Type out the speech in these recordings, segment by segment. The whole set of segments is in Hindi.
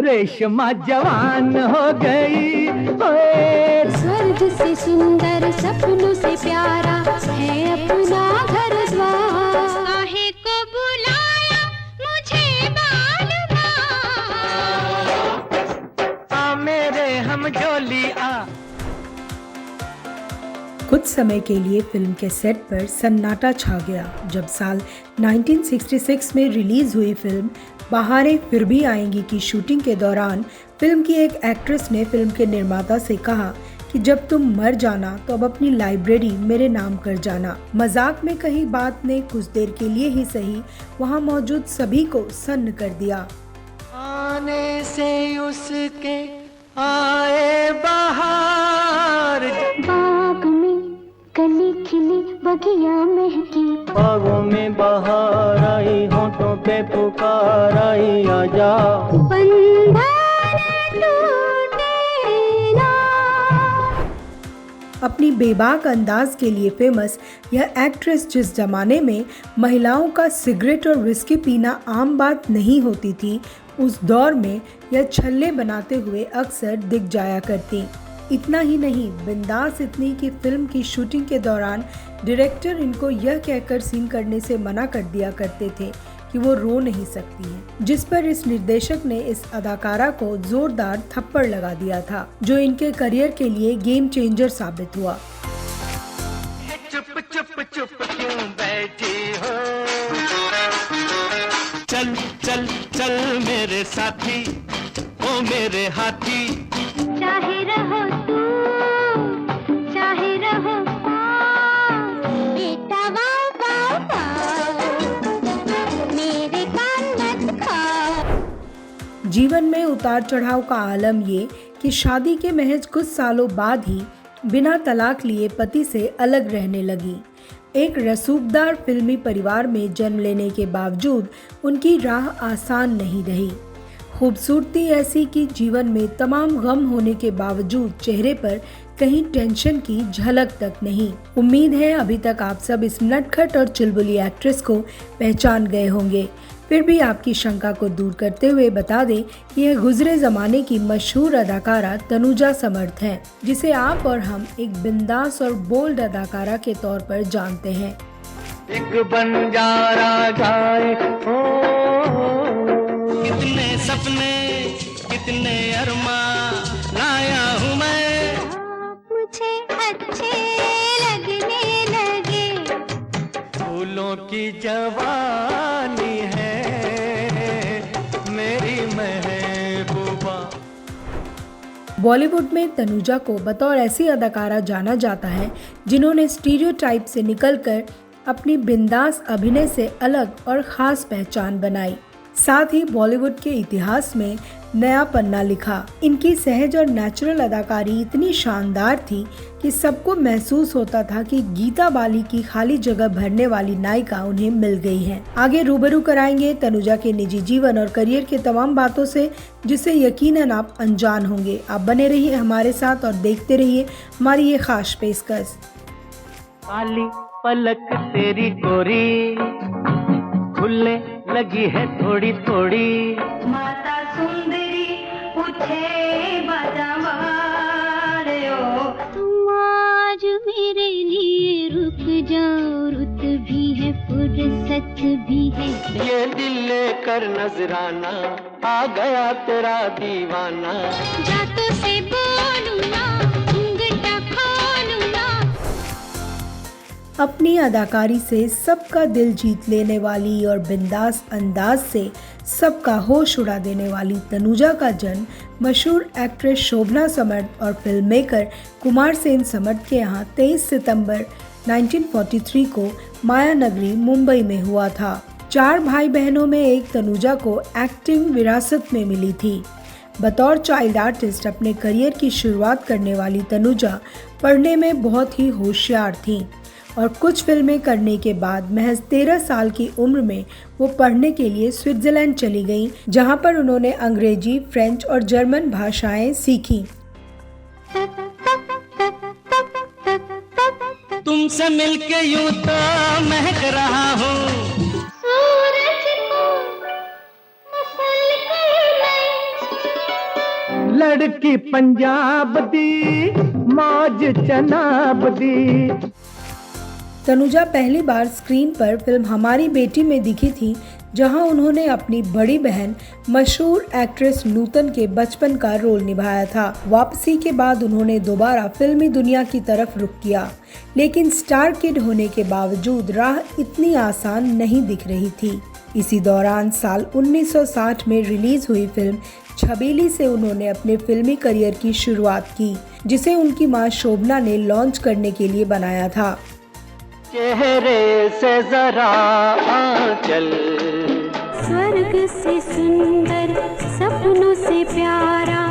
रेशमा जवान हो गई। ओए स्वर्ग से सुंदर सपनों से प्यारा है अपना घर द्वार। काहे को बुलाया मुझे बालमा, आ मेरे हम जोली आ। कुछ समय के लिए फिल्म के सेट पर सन्नाटा छा गया जब साल 1966 में रिलीज हुई फिल्म बहारें फिर भी आएंगी की शूटिंग के दौरान फिल्म की एक एक्ट्रेस ने फिल्म के निर्माता से कहा कि जब तुम मर जाना तो अब अपनी लाइब्रेरी मेरे नाम कर जाना। मजाक में कही बात ने कुछ देर के लिए ही सही वहां मौजूद सभी को सन्न कर दिया। आने से उसके आए बहार, बाग में कली खिली बगिया महकी, बागों में बहार आई होठों पे पुकार आई आजा। बंधन टूटे ना। अपनी बेबाक अंदाज के लिए फेमस यह एक्ट्रेस जिस जमाने में महिलाओं का सिगरेट और विस्की पीना आम बात नहीं होती थी, उस दौर में यह छल्ले बनाते हुए अक्सर दिख जाया करती। इतना ही नहीं, बिंदास इतनी कि फिल्म की शूटिंग के दौरान डायरेक्टर इनको यह कहकर सीन करने से मना कर दिया करते थे कि वो रो नहीं सकती हैं, जिस पर इस निर्देशक ने इस अदाकारा को जोरदार थप्पड़ लगा दिया था, जो इनके करियर के लिए गेम चेंजर साबित हुआ। चुप चुप चुप क्यों बैठी हो, चल चल चल मेरे साथी ओ मेरे हाथी। चाहे रहो तू चाहे रहो बेटा वाह वाह वाह, मेरे कान मत खा। जीवन में उतार चढ़ाव का आलम ये कि शादी के महज कुछ सालों बाद ही बिना तलाक लिए पति से अलग रहने लगी। एक रसूखदार फिल्मी परिवार में जन्म लेने के बावजूद उनकी राह आसान नहीं रही। खूबसूरती ऐसी कि जीवन में तमाम गम होने के बावजूद चेहरे पर कहीं टेंशन की झलक तक नहीं। उम्मीद है अभी तक आप सब इस नटखट और चुलबुली एक्ट्रेस को पहचान गए होंगे। फिर भी आपकी शंका को दूर करते हुए बता दें कि यह गुजरे जमाने की मशहूर अदाकारा तनुजा समर्थ हैं, जिसे आप और हम एक बिंदास और बोल्ड अदाकारा के तौर पर जानते हैं। एक बंजारा गाए हो, कितने सपने कितने अरमा लाया हूँ मैं, मुझे अच्छे लगने लगे, फूलों की जवानी है मेरी महबूबा। बॉलीवुड में तनुजा को बतौर ऐसी अदाकारा जाना जाता है जिन्होंने स्टीरियोटाइप से निकलकर अपनी बिंदास अभिनय से अलग और खास पहचान बनाई। साथ ही बॉलीवुड के इतिहास में नया पन्ना लिखा। इनकी सहज और नेचुरल अदाकारी इतनी शानदार थी कि सबको महसूस होता था कि गीता बाली की खाली जगह भरने वाली नायिका उन्हें मिल गई है। आगे रूबरू कराएंगे तनुजा के निजी जीवन और करियर के तमाम बातों से, जिससे यकीनन आप अनजान होंगे। आप बने रहिए हमारे साथ और देखते रहिए हमारी ये खास पेशकश। काली पलक तेरी गोरी खुलने लगी है थोड़ी थोड़ी, माता सुंदरी पूछे बाजावारे ओ, तुम आज मेरे लिए रुक जाओ, रुत भी है फुर्सत भी है, ये दिल लेकर नजराना आ गया तेरा दीवाना। जातों से बोलूं ना घूंघटा खोलूं ना। अपनी अदाकारी से सबका दिल जीत लेने वाली और बिंदास अंदाज से सबका होश उड़ा देने वाली तनुजा का जन्म मशहूर एक्ट्रेस शोभना समर्थ और फिल्म मेकर कुमार सेन समर्थ के यहाँ 23 सितंबर 1943 को माया नगरी मुंबई में हुआ था। 4 भाई बहनों में एक तनुजा को एक्टिंग विरासत में मिली थी। बतौर चाइल्ड आर्टिस्ट अपने करियर की शुरुआत करने वाली तनुजा पढ़ने में बहुत ही होशियार थी और कुछ फिल्में करने के बाद महज 13 साल की उम्र में वो पढ़ने के लिए स्विट्जरलैंड चली गईं, जहां पर उन्होंने अंग्रेजी, फ्रेंच और जर्मन भाषाएं सीखी। तुमसे मिलके यूं तो महक रहा हूँ, सूरज को मसल के लड़की पंजाब दी मौज चनाब दी। तनुजा पहली बार स्क्रीन पर फिल्म हमारी बेटी में दिखी थी, जहां उन्होंने अपनी बड़ी बहन मशहूर एक्ट्रेस नूतन के बचपन का रोल निभाया था। वापसी के बाद उन्होंने दोबारा फिल्मी दुनिया की तरफ रुख किया, लेकिन स्टार किड होने के बावजूद राह इतनी आसान नहीं दिख रही थी। इसी दौरान साल 1960 में रिलीज हुई फिल्म छबीली से उन्होंने अपने फिल्मी करियर की शुरुआत की, जिसे उनकी मां शोभना ने लॉन्च करने के लिए बनाया था। चेहरे से जरा आंचल, स्वर्ग से सुंदर, सपनों से प्यारा।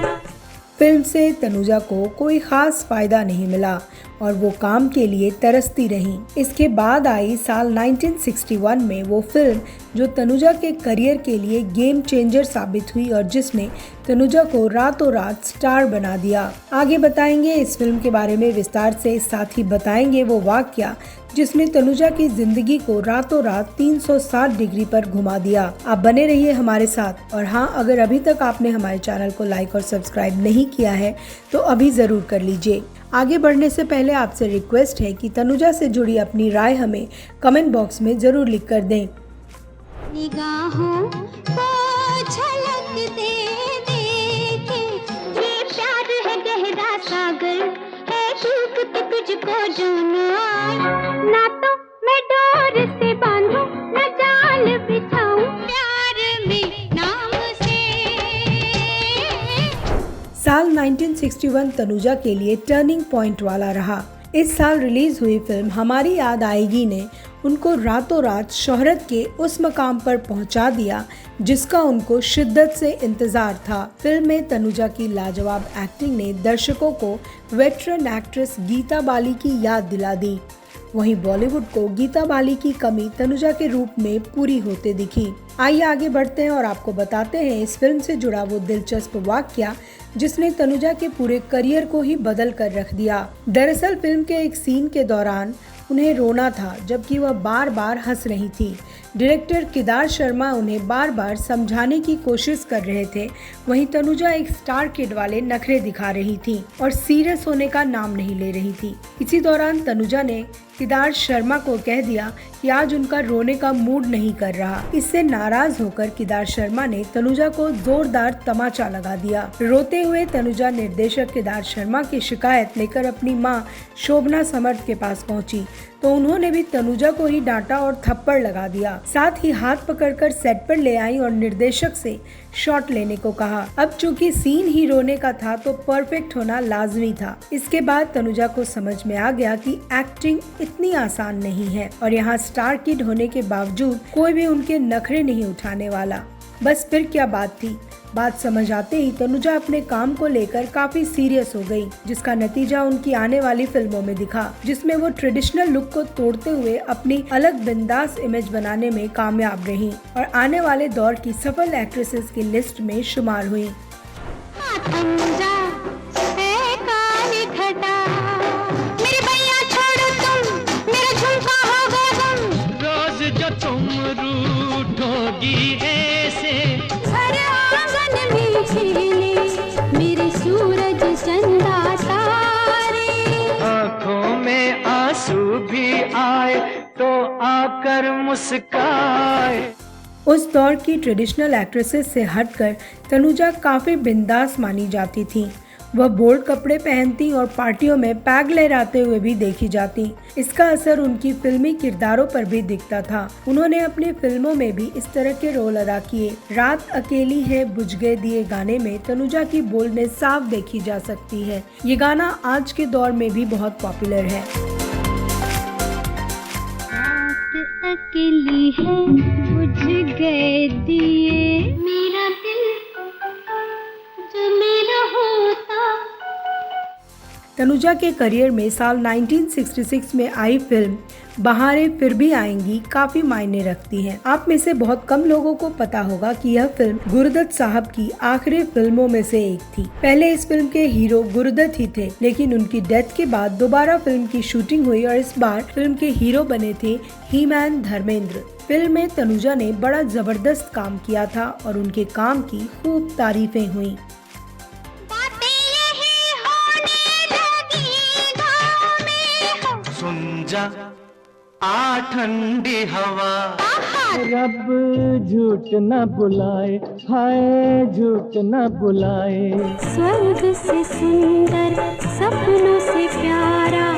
फिल्म से तनुजा को कोई खास फायदा नहीं मिला और वो काम के लिए तरसती रहीं। इसके बाद आई साल 1961 में वो फिल्म जो तनुजा के करियर के लिए गेम चेंजर साबित हुई और जिसने तनुजा को रातों रात स्टार बना दिया। आगे बताएंगे इस फिल्म के बारे में विस्तार से, साथ ही बताएंगे वो वाकया जिसने तनुजा की जिंदगी को रातों रात 360 डिग्री पर घुमा दिया। आप बने रहिए हमारे साथ। और हाँ, अगर अभी तक आपने हमारे चैनल को लाइक और सब्सक्राइब नहीं किया है तो अभी जरूर कर लीजिए। आगे बढ़ने से पहले आपसे रिक्वेस्ट है कि तनुजा से जुड़ी अपनी राय हमें कमेंट बॉक्स में जरूर लिख कर दें। निगाहों को झलक दे देखे, ये प्यार है गहरा सागर है, डूब तो तुझको जाना, ना तो मैं डोर से बांधूं, ना जाल बिछाऊं, प्यार में नाम से। साल 1961 तनुजा के लिए टर्निंग पॉइंट वाला रहा। इस साल रिलीज हुई फिल्म हमारी याद आएगी ने उनको रातों रात शोहरत के उस मकाम पर पहुंचा दिया जिसका उनको शिद्दत से इंतजार था। फिल्म में तनुजा की लाजवाब एक्टिंग ने दर्शकों को वेटरन एक्ट्रेस गीता बाली की याद दिला दी। वहीं बॉलीवुड को गीता बाली की कमी तनुजा के रूप में पूरी होते दिखी। आइए आगे बढ़ते हैं और आपको बताते हैं इस फिल्म से जुड़ा वो दिलचस्प वाकया जिसने तनुजा के पूरे करियर को ही बदल कर रख दिया। दरअसल फिल्म के एक सीन के दौरान उन्हें रोना था, जबकि वह बार बार हंस रही थी। डायरेक्टर केदार शर्मा उन्हें बार बार समझाने की कोशिश कर रहे थे। वहीं तनुजा एक स्टार किड वाले नखरे दिखा रही थी और सीरियस होने का नाम नहीं ले रही थी। इसी दौरान तनुजा ने केदार शर्मा को कह दिया कि आज उनका रोने का मूड नहीं कर रहा। इससे नाराज होकर केदार शर्मा ने तनुजा को जोरदार तमाचा लगा दिया। रोते हुए तनुजा निर्देशक केदार शर्मा की शिकायत लेकर अपनी मां शोभना समर्थ के पास पहुंची तो उन्होंने भी तनुजा को ही डांटा और थप्पड़ लगा दिया। साथ ही हाथ पकड़कर सेट पर ले आई और निर्देशक से शॉट लेने को कहा। अब चूंकि सीन ही रोने का था तो परफेक्ट होना लाजमी था। इसके बाद तनुजा को समझ में आ गया कि एक्टिंग इतनी आसान नहीं है और यहाँ स्टार किड होने के बावजूद कोई भी उनके नखरे नहीं उठाने वाला। बस फिर क्या बात थी। बात समझ आते ही तनुजा अपने काम को लेकर काफी सीरियस हो गई, जिसका नतीजा उनकी आने वाली फिल्मों में दिखा, जिसमें वो ट्रेडिशनल लुक को तोड़ते हुए अपनी अलग बिंदास इमेज बनाने में कामयाब रहीं और आने वाले दौर की सफल एक्ट्रेसेस की लिस्ट में शुमार हुई। मेरे सूरज चंदा तारे, आँखों में आंसू भी आए तो आकर मुस्काए। उस दौर की ट्रेडिशनल एक्ट्रेसेस से हटकर तनुजा काफी बिंदास मानी जाती थी। वह बोल्ड कपड़े पहनती और पार्टियों में पैग लहराते हुए भी देखी जाती। इसका असर उनकी फिल्मी किरदारों पर भी दिखता था। उन्होंने अपनी फिल्मों में भी इस तरह के रोल अदा किए। रात अकेली है बुझ गए दिए गाने में तनुजा की बोल्डनेस साफ देखी जा सकती है। ये गाना आज के दौर में भी बहुत पॉपुलर है। रात अकेली है बुझ गए दिए, मेरा दिल जो मेरा होता। तनुजा के करियर में साल 1966 में आई फिल्म बहारें फिर भी आएंगी काफी मायने रखती है। आप में से बहुत कम लोगों को पता होगा कि यह फिल्म गुरुदत्त साहब की आखिरी फिल्मों में से एक थी। पहले इस फिल्म के हीरो गुरुदत्त ही थे, लेकिन उनकी डेथ के बाद दोबारा फिल्म की शूटिंग हुई और इस बार फिल्म के हीरो बने थे ही-मैन धर्मेंद्र। फिल्म में तनुजा ने बड़ा जबरदस्त काम किया था और उनके काम की खूब तारीफें हुई। बात जा आ ठंडी हवा। रब झूठ न बुलाए, हाय झूठ न बुलाए। स्वर्ग से सुंदर सपनों से प्यारा।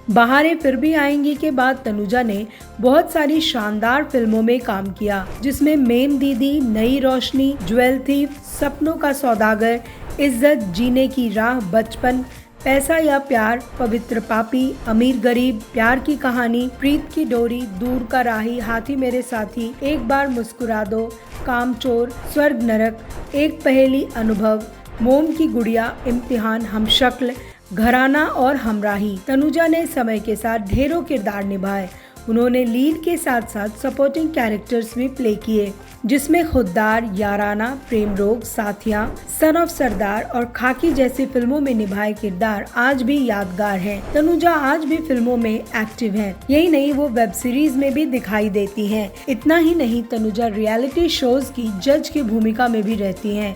बहारें फिर भी आएंगी के बाद तनुजा ने बहुत सारी शानदार फिल्मों में काम किया, जिसमें मेम दीदी, नई रोशनी, ज्वेल थीफ, सपनों का सौदागर, इज्जत, जीने की राह, बचपन, पैसा या प्यार, पवित्र पापी, अमीर गरीब, प्यार की कहानी, प्रीत की डोरी, दूर का राही, हाथी मेरे साथी, एक बार मुस्कुरा दो, कामचोर, स्वर्ग नरक, एक पहेली, अनुभव, मोम की गुड़िया, इम्तिहान, हमशक्ल, घराना और हमराही। तनुजा ने समय के साथ ढेरों किरदार निभाए। उन्होंने लीड के साथ साथ सपोर्टिंग कैरेक्टर्स भी प्ले किए, जिसमें खुददार, याराना, प्रेम रोग, साथिया, सन ऑफ सरदार और खाकी जैसी फिल्मों में निभाए किरदार आज भी यादगार हैं। तनुजा आज भी फिल्मों में एक्टिव हैं। यही नहीं, वो वेब सीरीज में भी दिखाई देती हैं। इतना ही नहीं, तनुजा रियलिटी शोज की जज की भूमिका में भी रहती हैं।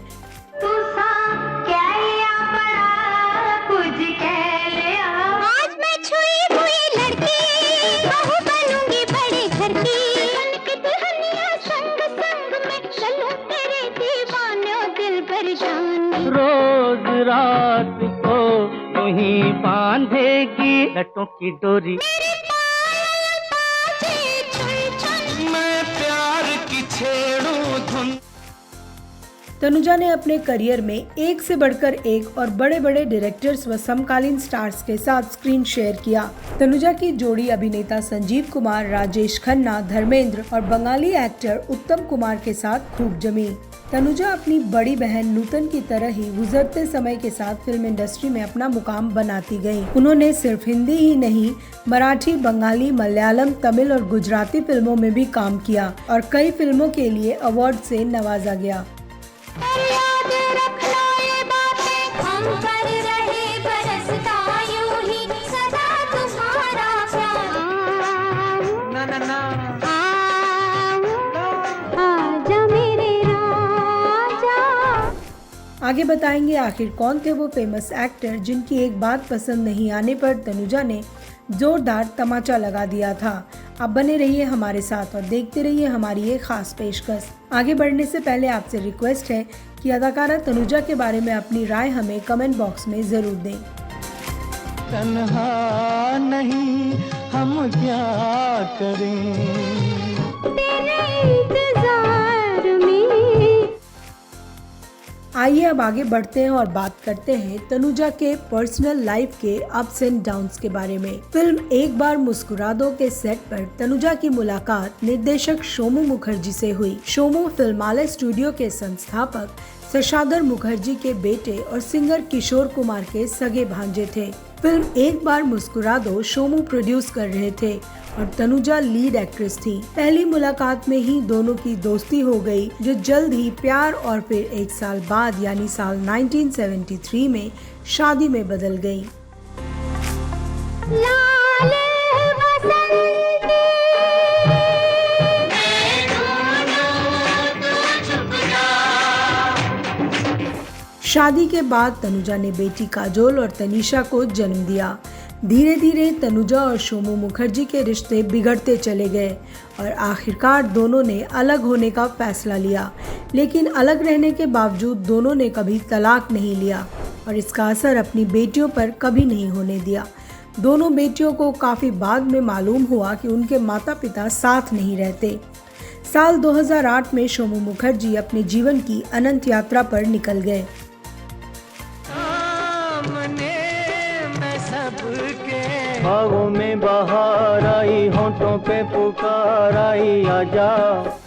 रोज रात को वही बांधेगी लटों की डोरी। मैं प्यार की छेड़ूं धुन। तनुजा ने अपने करियर में एक से बढ़कर एक और बड़े बड़े डायरेक्टर्स व समकालीन स्टार्स के साथ स्क्रीन शेयर किया। तनुजा की जोड़ी अभिनेता संजीव कुमार, राजेश खन्ना, धर्मेंद्र और बंगाली एक्टर उत्तम कुमार के साथ खूब जमी। तनुजा अपनी बड़ी बहन नूतन की तरह ही गुजरते समय के साथ फिल्म इंडस्ट्री में अपना मुकाम बनाती गयी। उन्होंने सिर्फ हिंदी ही नहीं, मराठी, बंगाली, मलयालम, तमिल और गुजराती फिल्मों में भी काम किया और कई फिल्मों के लिए अवार्ड से नवाजा गया। आगे बताएंगे आखिर कौन थे वो फेमस एक्टर जिनकी एक बात पसंद नहीं आने पर तनुजा ने जोरदार तमाचा लगा दिया था। आप बने रहिए हमारे साथ और देखते रहिए हमारी ये खास पेशकश। आगे बढ़ने से पहले आपसे रिक्वेस्ट है कि अदाकारा तनुजा के बारे में अपनी राय हमें कमेंट बॉक्स में जरूर दें। तन्हा नहीं हम क्या करें, आइए अब आगे बढ़ते हैं और बात करते हैं तनुजा के पर्सनल लाइफ के अप्स एंड डाउन्स के बारे में। फिल्म एक बार मुस्कुरा दो के सेट पर तनुजा की मुलाकात निर्देशक सोमू मुखर्जी से हुई। सोमू फिल्मालय स्टूडियो के संस्थापक शशाधर मुखर्जी के बेटे और सिंगर किशोर कुमार के सगे भांजे थे। फिल्म एक बार मुस्कुरा दो सोमू प्रोड्यूस कर रहे थे और तनुजा लीड एक्ट्रेस थी। पहली मुलाकात में ही दोनों की दोस्ती हो गई, जो जल्द ही प्यार और फिर एक साल बाद यानी साल 1973 में शादी में बदल गई। शादी के बाद तनुजा ने बेटी काजोल और तनीषा को जन्म दिया। धीरे धीरे तनुजा और सोमू मुखर्जी के रिश्ते बिगड़ते चले गए और आखिरकार दोनों ने अलग होने का फैसला लिया। लेकिन अलग रहने के बावजूद दोनों ने कभी तलाक नहीं लिया और इसका असर अपनी बेटियों पर कभी नहीं होने दिया। दोनों बेटियों को काफी बाद में मालूम हुआ कि उनके माता पिता साथ नहीं रहते। साल 2008 में सोमू मुखर्जी अपने जीवन की अनंत यात्रा पर निकल गए। बागों में बहार आई, होंठों पे पुकार आई, आजा।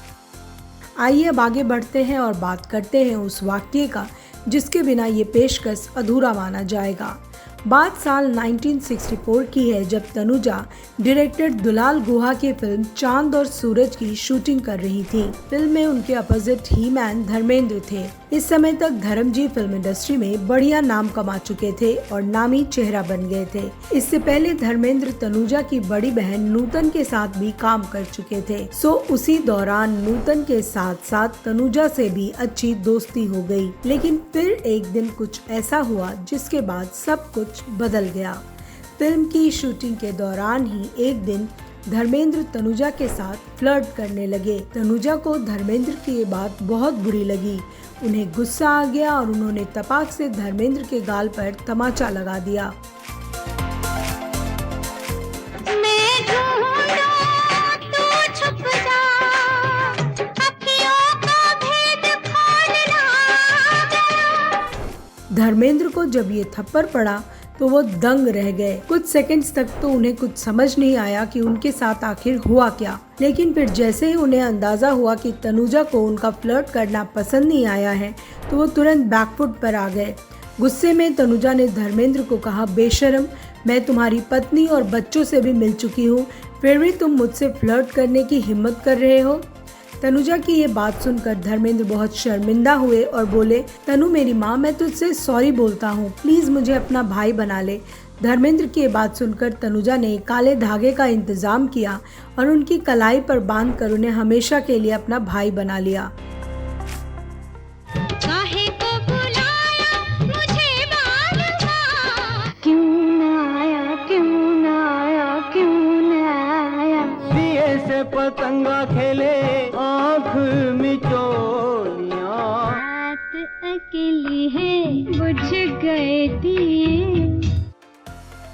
आइए अब आगे बढ़ते हैं और बात करते हैं उस वाक्य का जिसके बिना ये पेशकश अधूरा माना जाएगा। बात साल 1964 की है, जब तनुजा डायरेक्टर दुलाल गुहा की फिल्म चांद और सूरज की शूटिंग कर रही थी। फिल्म में उनके अपोजिट ही मैन धर्मेंद्र थे। इस समय तक धर्मजी फिल्म इंडस्ट्री में बढ़िया नाम कमा चुके थे और नामी चेहरा बन गए थे। इससे पहले धर्मेंद्र तनुजा की बड़ी बहन नूतन के साथ भी काम कर चुके थे। सो उसी दौरान नूतन के साथ साथ तनुजा से भी अच्छी दोस्ती हो गई। लेकिन फिर एक दिन कुछ ऐसा हुआ जिसके बाद सब कुछ बदल गया। फिल्म की शूटिंग के दौरान ही एक दिन धर्मेंद्र तनुजा के साथ फ्लर्ट करने लगे। तनुजा को धर्मेंद्र की ये बात बहुत बुरी लगी। उन्हें गुस्सा आ गया और उन्होंने तपाक से धर्मेंद्र के गाल पर तमाचा लगा दिया। धर्मेंद्र को जब ये थप्पड़ पड़ा तो वो दंग रह गए। कुछ सेकंड्स तक तो उन्हें कुछ समझ नहीं आया कि उनके साथ आखिर हुआ क्या। लेकिन फिर जैसे ही उन्हें अंदाजा हुआ कि तनुजा को उनका फ्लर्ट करना पसंद नहीं आया है तो वो तुरंत बैकफुट पर आ गए। गुस्से में तनुजा ने धर्मेंद्र को कहा, बेशर्म, मैं तुम्हारी पत्नी और बच्चों से भी मिल चुकी हूँ, फिर भी तुम मुझसे फ्लर्ट करने की हिम्मत कर रहे हो। तनुजा की ये बात सुनकर धर्मेंद्र बहुत शर्मिंदा हुए और बोले, तनु मेरी माँ, मैं तुझसे सॉरी बोलता हूँ, प्लीज मुझे अपना भाई बना ले। धर्मेंद्र की ये बात सुनकर तनुजा ने काले धागे का इंतजाम किया और उनकी कलाई पर बांधकर उन्हें हमेशा के लिए अपना भाई बना लिया। पतंगा खेले आँख मिचोलियाँ, रात अकेली है बुझ गए दिए।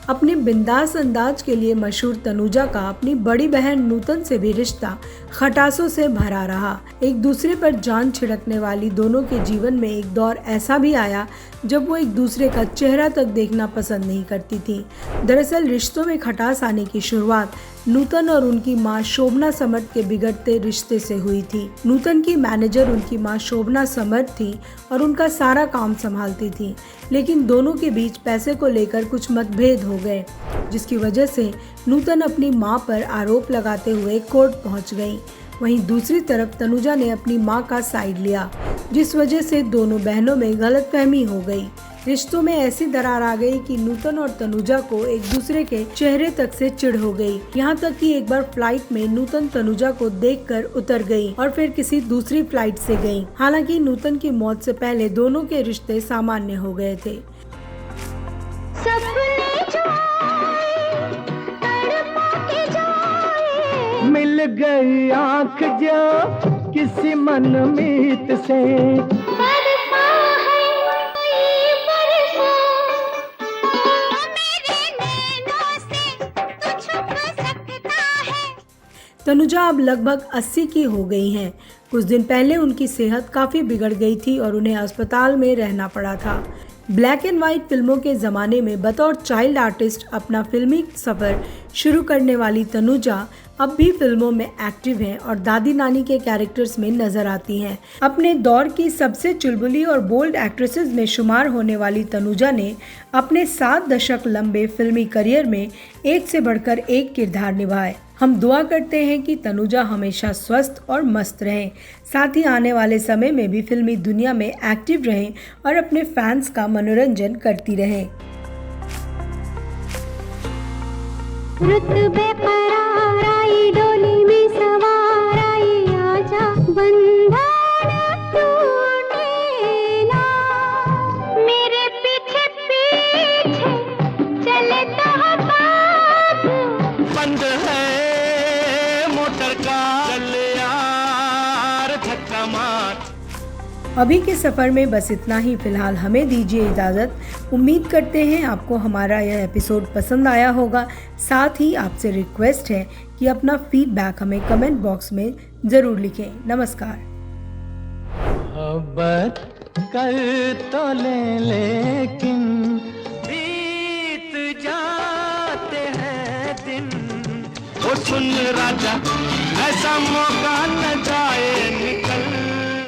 अपने बिंदास अंदाज के लिए मशहूर तनुजा का अपनी बड़ी बहन नूतन से भी रिश्ता खटासों से भरा रहा। एक दूसरे पर जान छिड़कने वाली दोनों के जीवन में एक दौर ऐसा भी आया जब वो एक दूसरे का चेहरा तक देखना पसंद नहीं करती थी। दरअसल रिश्तों में खटास आने की शुरुआत नूतन और उनकी मां शोभना समर्थ के बिगड़ते रिश्ते से हुई थी। नूतन की मैनेजर उनकी मां शोभना समर्थ थी और उनका सारा काम संभालती थी, लेकिन दोनों के बीच पैसे को लेकर कुछ मतभेद हो गए, जिसकी वजह से नूतन अपनी मां पर आरोप लगाते हुए कोर्ट पहुंच गई। वहीं दूसरी तरफ तनुजा ने अपनी मां का साइड लिया, जिस वजह से दोनों बहनों में गलतफहमी हो गई। रिश्तों में ऐसी दरार आ गई कि नूतन और तनुजा को एक दूसरे के चेहरे तक से चिढ़ हो गई। यहाँ तक कि एक बार फ्लाइट में नूतन तनुजा को देखकर उतर गई और फिर किसी दूसरी फ्लाइट से गई। हालांकि नूतन की मौत से पहले दोनों के रिश्ते सामान्य हो गए थे। मिल गई आँख जो किसी मनमीत से, तनुजा अब लगभग 80 की हो गई हैं। कुछ दिन पहले उनकी सेहत काफ़ी बिगड़ गई थी और उन्हें अस्पताल में रहना पड़ा था। ब्लैक एंड वाइट फिल्मों के ज़माने में बतौर चाइल्ड आर्टिस्ट अपना फिल्मी सफ़र शुरू करने वाली तनुजा अब भी फिल्मों में एक्टिव हैं और दादी नानी के कैरेक्टर्स में नजर आती हैं। अपने दौर की सबसे चुलबुली और बोल्ड एक्ट्रेसेस में शुमार होने वाली तनुजा ने अपने 7 दशक लंबे फिल्मी करियर में एक से बढ़कर एक किरदार निभाए। हम दुआ करते हैं कि तनुजा हमेशा स्वस्थ और मस्त रहें, साथ ही आने वाले समय में भी फिल्मी दुनिया में एक्टिव रहें और अपने फैंस का मनोरंजन करती रहें। रुतबे पर आई डोली में सवार आई, आजा बंधन टूटे ना, मेरे पीछे पीछे चले तो बाबू, बंद है मोटर का, चल यार धक्का मार। अभी के सफ़र में बस इतना ही। फिलहाल हमें दीजिए इजाज़त। उम्मीद करते हैं आपको हमारा यह एपिसोड पसंद आया होगा। साथ ही आपसे रिक्वेस्ट है कि अपना फीडबैक हमें कमेंट बॉक्स में ज़रूर लिखें। नमस्कार। मोहब्बत कर तो लेकिन बीत जाते हैं दिन, ओ सुन राजा ऐसा मौका न जाए